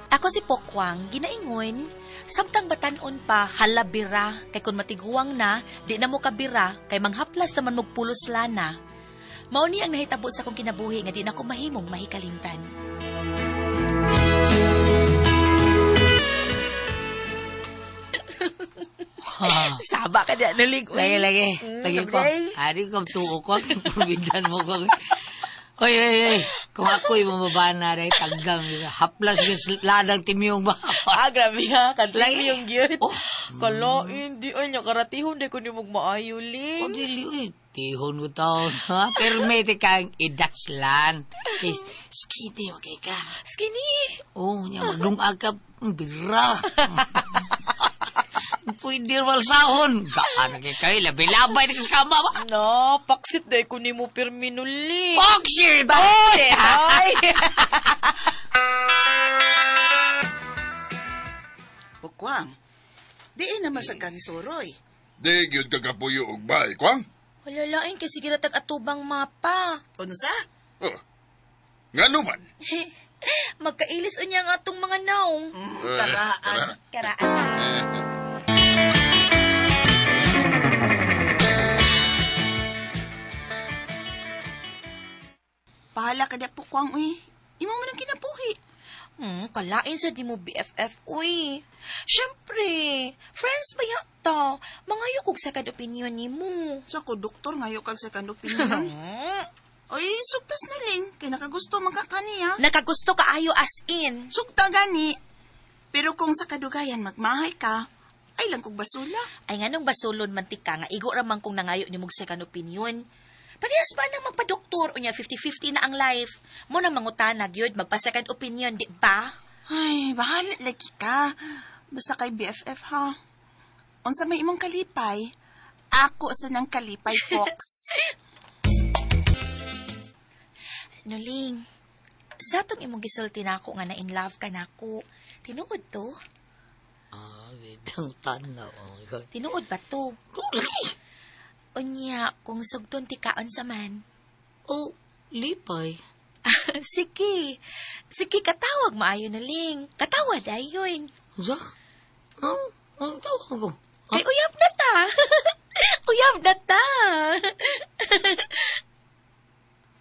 Ako si Pokwang, ginaingon. Samtang batanon pa, halabira. Kay kung matiguang na, di na mo kabira. Kay manghaplas naman magpulos lana. Mao ni ang nahitabo sa kong kinabuhi nga di na ko mahimong mahikalimtan. Saba ka na, nalig. Lagi. Lagi ko. Hari ko, tuko ko. Pumigdan mo ko. Oy. Kung ako'y mamabaan na rin, tagang haplas yung ladang timiyong ba? Grabe ha. Kadlay yung gyud. Kalain, di ay niya karatihon. Di ko ni magmaayo, Ling. O, dili, tihon ko taon, ha? Pero may kang idakslan. Kaya, skinny, okay ka. Skinny? Oo, niya, malungag ka, bira. Pwede walsahon. Gaan na kayo, labi-labay na kaskama ba? No, paksit dahil ko ni mo perminuli. Paksit! Bakit? Ay! Pokwang, diin naman sa kanisoroy. Di, yun kakapuyo og bahay, Kwang. Walalain kasi giratag atubang mapa. Unsa? Oh. Nga naman. Magkailis unya nga atong mga naong. Karaan. Karaan. Pahala ka da Pokwang, uy. Imo man ang kinabuhi. Kalain sa di mo BFF, uy. Siyempre, friends ba yata? Mangayo kog second opinion ni mo. Sa ko, doktor, ngayo kag second opinion. Uy, suktas na Ling. Kaya nakagusto magkakaniya. Nakagusto ka ayo as in. Sukta gani. Pero kung sa kadugayan magmahay ka, ay lang kog basula. Ay nga nung basulon mantika nga, igo ramang kung nangayo ni mong second opinion. Parehas ba nang magpa-doktor o niya 50-50 na ang life? Mo nang mangutanag yun, magpa-second opinion, di ba? Ay, bahala lagi ka. Basta kay BFF ha. Unsa may imong kalipay, ako sa nang kalipay, Fox. Nuling, sa itong imong gisulti na ako nga na in love ka na ako, tinuod to? Bidang tanaw. Tinuod ba to? Unya, kung sugton ti kaon sa man. Oh, lipay. Sige. Sige, katawag maayo na Ling. Katawad ayon. Zak? Ang tawag ko. Ay, uyab na ta. Uyab na ta.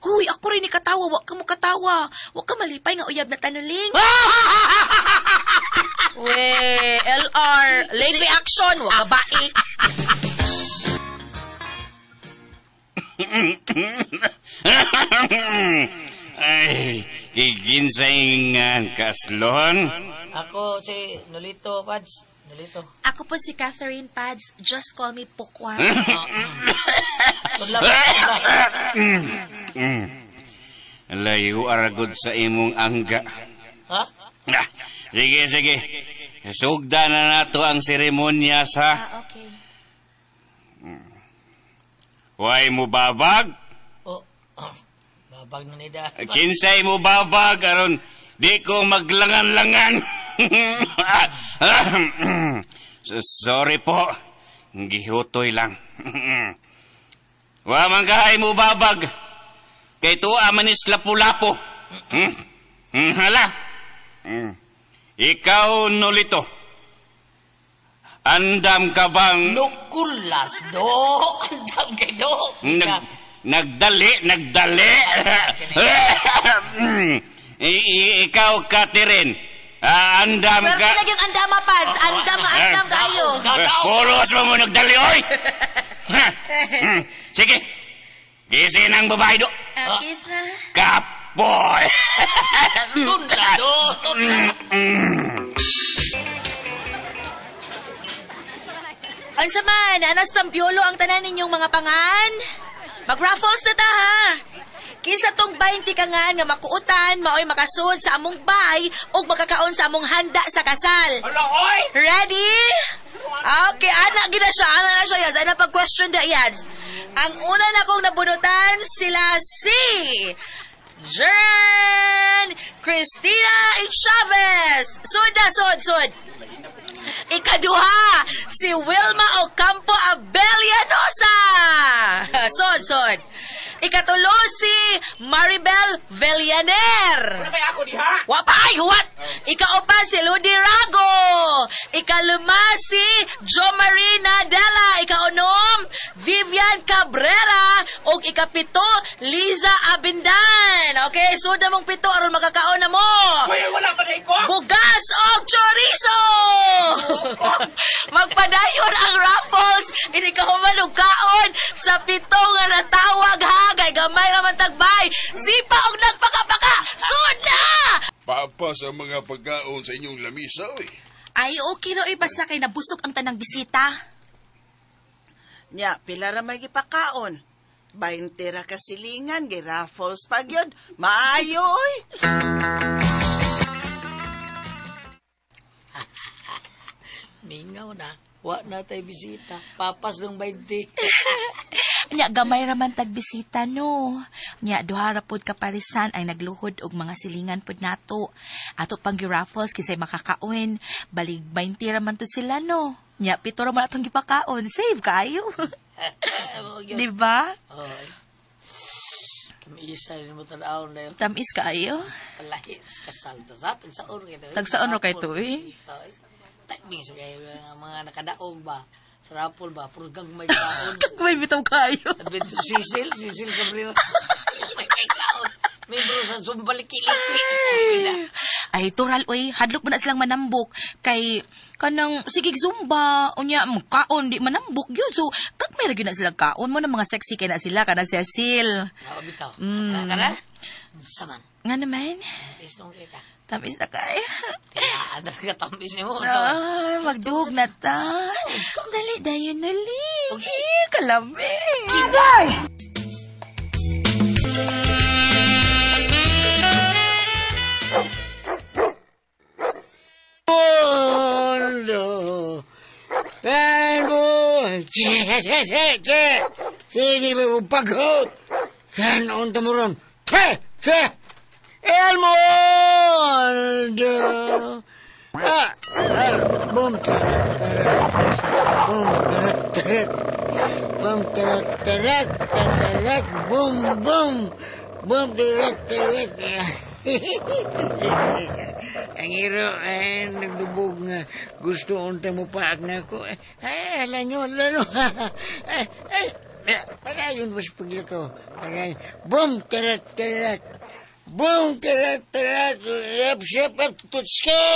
Huy, ako rin ni katawa. Wag ka mo katawa. Wag ka malipay nga uyab na ta no Ling. We, LR. Late reaction. Wag ka bae. Ay, kikinsaingan kaslon. Ako si Nolito, Pads. Nolito. Ako po si Catherine Pads. Just call me Pokwang. Tudla. Layo aragod sa imong angga. Ha? Sige. Sugda na nato ang seremonyas ha. Okay. Huwag mo babag? Babag na nida. Kinsay mo babag, aron di ko maglangan-langan. Sorry po. Gihutoy lang. Wa man kaay mo babag. Kay tuwa manis lapu-lapo. Hala. Ikaw, Nolito. Andam ka bang... Nukulas, do. Andam kay do. Nagdali. Ikaw, Catherine. Andam Pero ka... sila yung andama, Pads. Andam kayo. Pulos mo nagdali, oy! Sige. Gising ang babae do. Kiss na. Kapoy! Tunda, do. Unsa man, anas tampiolo ang tanan ninyong mga pangan? Mag-raffles na ta, ha? Kinsa tong 20 kangan nga makuutan, maoy makasud sa among bay o makakaon sa among handa sa kasal. Hala, oy! Ready? Okay, anak gina siya. Ano na siya, Yads? Ano pag-question da, Yads? Ang una na kong nabunutan, sila si... Jen Cristina Chavez. Sud. Ikaduha, si Wilma Ocampo Abellanosa. Sud. Ikatulo, si Maribel Villaner. Ano kaya ako diha? Wapay, huwat! Ikaupat si Ludi Rago. Ikalima si Jo Marina Dela. Ikaunom, Vivian Cabrera. O ikapito, Liza Abindan. Okay, suda mong pito aron makakaon na mo. Kuya, wala pa na ko? Bugas o chorizo! Magpadayon ang raffles. Hindi ka humalugkaon sa pito nga natawag ha. Kay gamay naman tagbay. Sipa og nagpakapaka. Suda! Papa sa mga pagkaon sa inyong lamisa, oy. Ay, okay ro basta kay nabusog ang tanang bisita. Nya, pila ra may gipakaon. 20 ra kasilingan, gi-raffles pa gyud. Maayo, oy. Mingaw na. Wa na tayo bisita. Papas ng 20. Nya, gamay raman tagbisita, no. Nya, duhara pod kaparisan ay nagluhod og mga silingan pod nato. Ato pang gi-raffles kisay makakaon. Balig 20 raman to sila, no. Nya, pito raman atong gipakaon. Save kayo. Di ba? Oy. Kami-isa rin mo tanaw na yun. Tamis kayo. Palahit sa kasalto. Sa tagsaon rin ito. Tagsaon ro kay to, eh. Takbing sa kayo mga nakadaong ba. Sa rapol ba. Purgang may kaon. May bitaw kayo. Sabi ito Sisil Cabrera. Kay kaon. May bro sa sumbaliki-liki. Ay, tural, oy, hadlok mo na silang manambok. Kay, kanang, sigig zumba, unya, kaon, di manambok yun. So, kag may lagi na silang kaon mo na mga sexy kay na sila, kana Cecil. Ako bitaw. Kana? Saman. Nga naman, Istong kita. tamis na kaya. Ada ka tambis ni mo. Ah, magdug na ta. Dali, dayon ulit. Okay. Kalabi. Mundo. Sige, pagod. Kan on tumuron. El mundo. Boom, boom, boom, boom, boom, ang iro, nagdubog nga. Gusto unta mo paag na ako. Alam nyo. Parayon mas paglakaw. Parayon. Boom, tarat. Boom, tarat. Yap, tutske.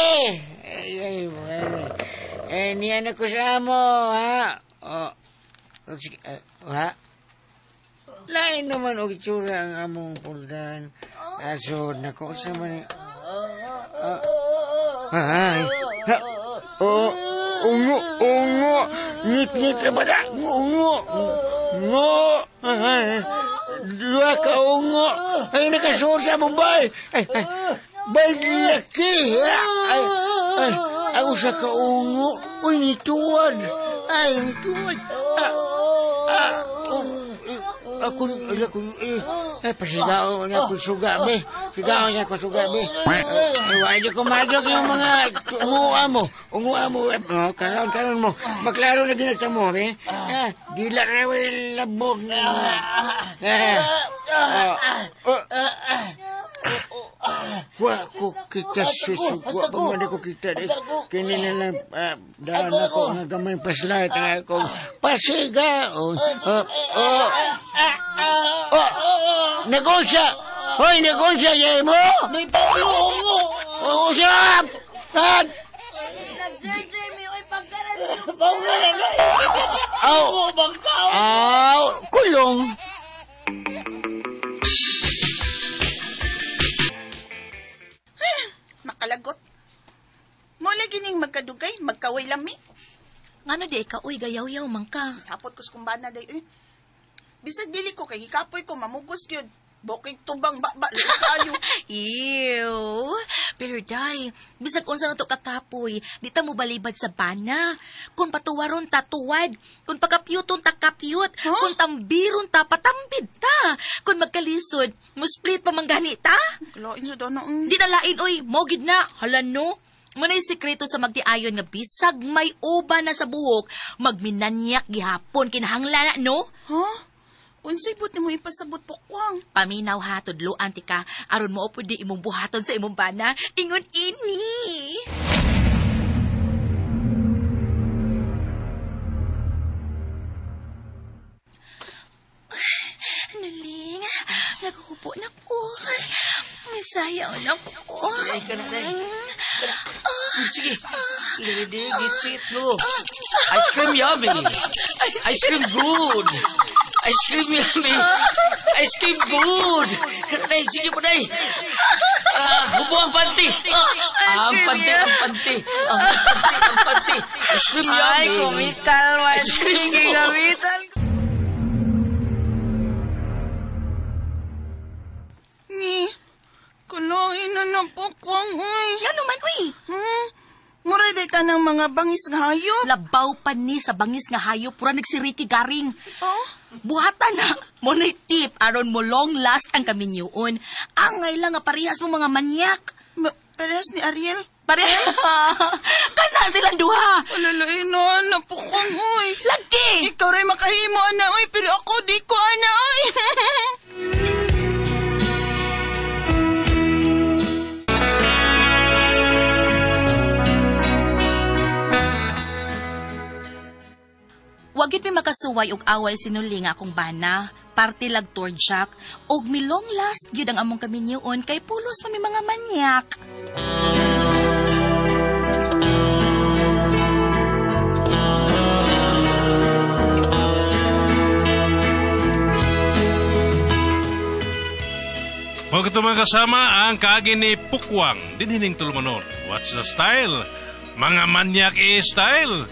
Niyan ako sa amo, ha? Sige, ha? Lain naman o itsura ang among puldan. Aso, nako sa man. Ay. Ungo. Ngit ba na? Ungo. Dua ka ungo. Ay, nakasuot sa Mumbai. Bay laki. Ay, ako sa ka ungo. Uy, nituwad. Ako, pasigaw niya ko suga, be. Sigaw niya ko suga, be. Huwag niyo kumadok yung mga unguha mo. Karon mo. Maklaro na ginata mo, be. Gila na yung labog na. Wa ko kita susugwa pa mo ko kita kini na lang daan ako nga gamay paslight ang ako pasiga negosya hoy negosya yay mo may usap kulong. Makalagot. Mula gining magkadugay, magkaway lami. Ngano di ka, uy, gayaw-yaw man ka. Sapot ko kumbana day. Bisag dili ko kay hikapoy ko mamugos gyud. Bukig tubang ba kayo. Ew. Pero day, bisag unsa na to katapoy, di ta mo balibad sa bana. Kung patuwaron ta tuwad, kung pagkapyuton ta kapyut, kung tambiron ta patambid ta, kung magkalisod, mo split pa manggani ta. Lain sa doon. Di na lain, uy, mogid na, halan no. Manay sikreto sa magtiayon nga bisag may uba na sa buhok, magminanyak gihapon kinahanglan na, no? Huh? Unsay buti mo ipasabot Pukwang? Paminaw ha, tudloan ti ka. Aron mo pwede imong buhaton sa imong bana. Ingon ini. Naling, naghupo na ko. Masayaw na ko. Ay, ka na, day. Sige. Lady, gitsit mo. Ice cream yummy. Ice cream good. Ice cream yummy. Ice cream good. Day, sige po, day. Hubo ang panty. Ang panty. Ang panty. Ice cream yummy. Ay, kumital man. Ice cream Sige, good. kumital. Ni, kulain na Pukwang, uy. Yan naman, uy. Muray day ka ng mga bangis nga hayop. Labaw pa ni sa bangis nga hayop. Pura nagsiriki garing. Oh, Buhatan na. Mo na'y tip. Aron mo long last ang kaminyuon. Angay lang nga parehas mo mga manyak. Parehas ni Ariel. Pareha. Kana silang duha. Alalain na Pukwang, uy. Lagi. Ikaw rin makahimo, ana, uy. Pero ako, di ko, ana, uy. Wagit mi makasuway og away sinuling akong bana, party lag torjak, og milong last gyud ang among kaminyoon kay pulos pa mi mga manyak. Mga katumang kasama ang kaagi ni Pukwang, dinhining tulumanon. What's the style? Mga manyak style.